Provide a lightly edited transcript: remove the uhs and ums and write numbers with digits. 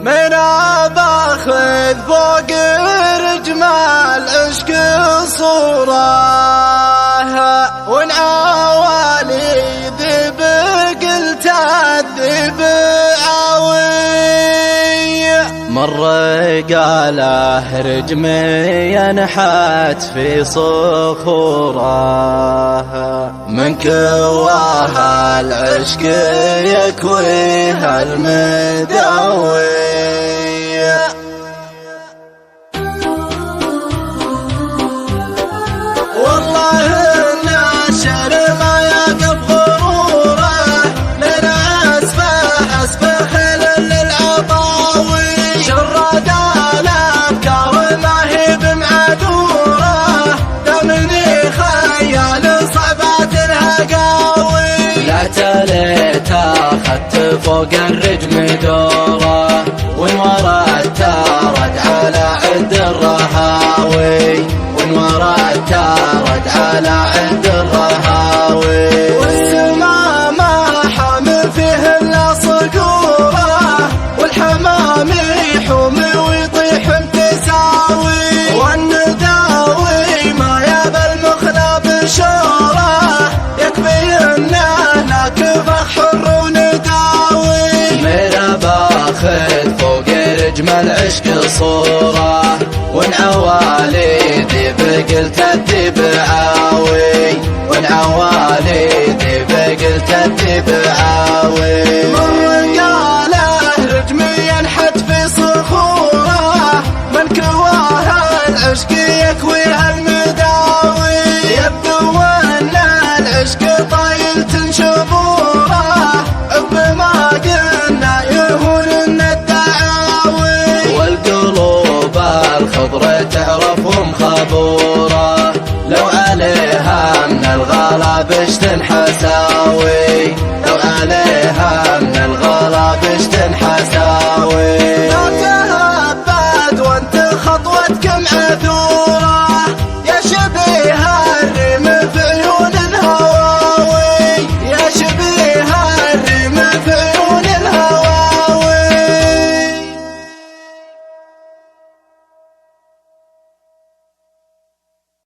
من باخذ فوق رجمال عشق صوره والعوالي ذب قلت الذب عوي مر قاله رجمي ينحت في صخوره من كواها العشق يكويها المداوي والله الناشر ما يقف غروره من أسفه للعطاوي شرد الأفكار ما هي بمعذوره دمني خيال صعبات الهقاوي لا تليت أخذت فوق الرجم دوره وانورا التارد على عند الرهاوي وانورا التارد على عند الرهاوي والسماء ما حامل فيه الا صقوره والحمام يحوم ويطيح بتساوي والنداوي ما يبى المخلى بشوره يكفي انه لك فخر ونداوي ميرا باخذ فوق رجم العشق صوره والعوالي ذيب قلت الذيب عاوي والعوالي ذيب قلت الذيب عاوي مر قاله رجمي ينحت في صخوره من كواها العشق يكويها المداوي يبدو ان العشق طايل تنشبوره بما قلنا يهون الدعاوي والقلوب الخضر تعرفهم خبوره لو عليها من الغلا بشتن حساوي لو عليها من الغلا